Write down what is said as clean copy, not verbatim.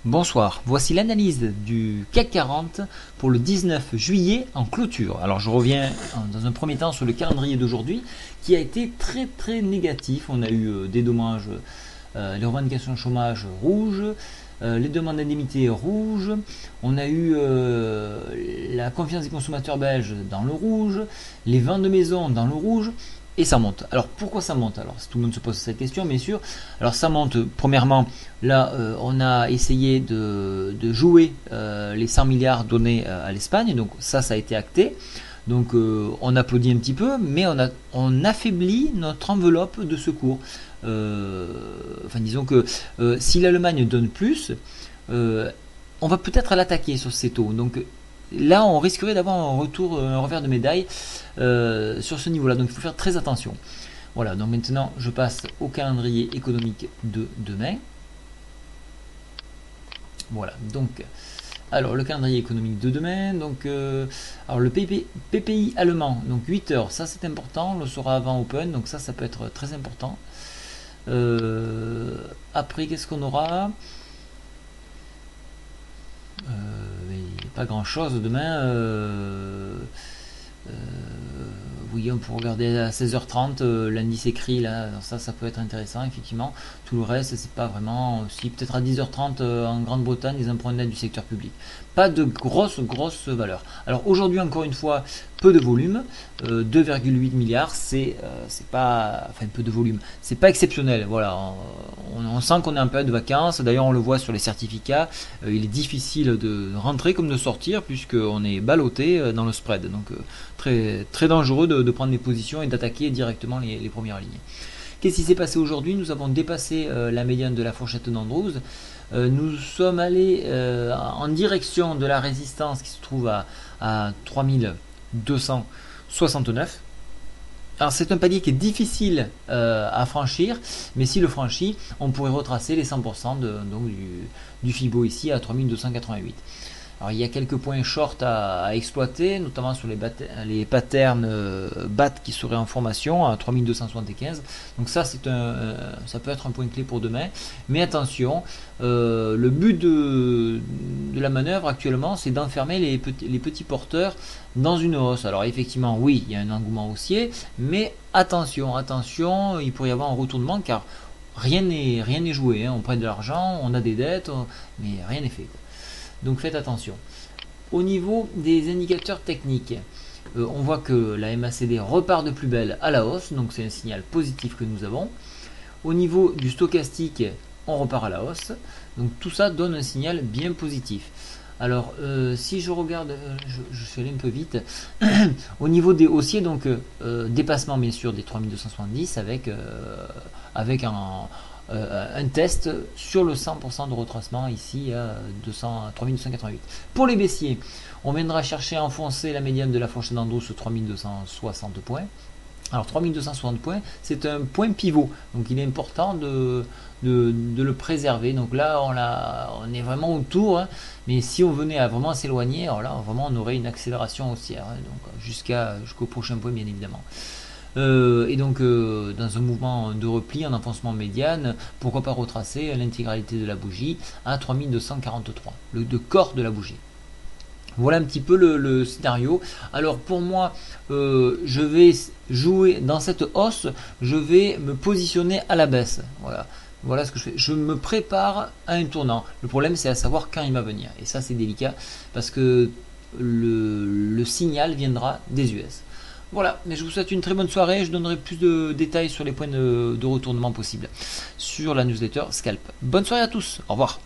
Bonsoir, voici l'analyse du CAC 40 pour le 19 juillet en clôture. Alors je reviens dans un premier temps sur le calendrier d'aujourd'hui qui a été très négatif. On a eu des dommages, les revendications de chômage rouges, les demandes d'indemnité rouges, on a eu la confiance des consommateurs belges dans le rouge, les ventes de maisons dans le rouge. Et ça monte. Alors pourquoi ça monte? Alors tout le monde se pose cette question, bien sûr. Alors ça monte, premièrement, là on a essayé de jouer les 100 milliards donnés à l'Espagne, donc ça a été acté. Donc on applaudit un petit peu, mais on affaiblit notre enveloppe de secours. Enfin disons que si l'Allemagne donne plus, on va peut-être l'attaquer sur ces taux. Donc là on risquerait d'avoir un revers de médaille sur ce niveau là, donc il faut faire très attention. Voilà, donc maintenant je passe au calendrier économique de demain. Voilà, donc alors le calendrier économique de demain, donc alors le PPI allemand, donc 8 heures, ça c'est important, on le saura avant Open, donc ça peut être très important. Après qu'est-ce qu'on aura? Pas grand chose demain. Oui, on peut regarder à 16h30 l'indice écrit là, ça peut être intéressant effectivement. Tout le reste c'est pas vraiment. Si peut-être à 10h30 en Grande-Bretagne les emprunts nets du secteur public. Pas de grosses valeurs. Alors aujourd'hui encore une fois peu de volume, 2,8 milliards, c'est pas, enfin peu de volume, c'est pas exceptionnel. Voilà, on sent qu'on est en période de vacances. D'ailleurs on le voit sur les certificats, il est difficile de rentrer comme de sortir puisqu'on est ballotté dans le spread. Donc très dangereux de prendre des positions et d'attaquer directement les premières lignes. Qu'est-ce qui s'est passé aujourd'hui? Nous avons dépassé la médiane de la fourchette d'Andrews. Nous sommes allés en direction de la résistance qui se trouve à 3269. Alors c'est un palier qui est difficile à franchir, mais si le franchit, on pourrait retracer les 100% du Fibo ici à 3288. Alors il y a quelques points short à exploiter, notamment sur les patterns BAT qui seraient en formation à 3275. Donc ça peut être un point clé pour demain. Mais attention, le but de la manœuvre actuellement, c'est d'enfermer les petits porteurs dans une hausse. Alors effectivement, oui, il y a un engouement haussier, mais attention, il pourrait y avoir un retournement car rien n'est joué. On prête de l'argent, on a des dettes, mais rien n'est fait. Donc faites attention. Au niveau des indicateurs techniques, on voit que la MACD repart de plus belle à la hausse, donc c'est un signal positif que nous avons. Au niveau du stochastique, on repart à la hausse, donc tout ça donne un signal bien positif. Alors si je regarde, je suis allé un peu vite, au niveau des haussiers, donc dépassement bien sûr des 3270 avec un test sur le 100% de retracement ici à 3288. Pour les baissiers, on viendra chercher à enfoncer la médiane de la fourchette d'Andrews sur 3260 points. Alors 3260 points, c'est un point pivot, donc il est important de le préserver. Donc là, on est vraiment autour, hein, mais si on venait à vraiment s'éloigner, alors là, vraiment, on aurait une accélération haussière, hein, donc jusqu'au prochain point, bien évidemment. Et donc dans un mouvement de repli en enfoncement médiane, pourquoi pas retracer l'intégralité de la bougie à 3243, le corps de la bougie. Voilà un petit peu le scénario. Alors pour moi, je vais jouer dans cette hausse, je vais me positionner à la baisse. Voilà ce que je fais. Je me prépare à un tournant. Le problème c'est à savoir quand il va venir. Et ça c'est délicat parce que le signal viendra des US. Voilà, mais je vous souhaite une très bonne soirée. Je donnerai plus de détails sur les points de retournement possibles sur la newsletter Scalp. Bonne soirée à tous, au revoir.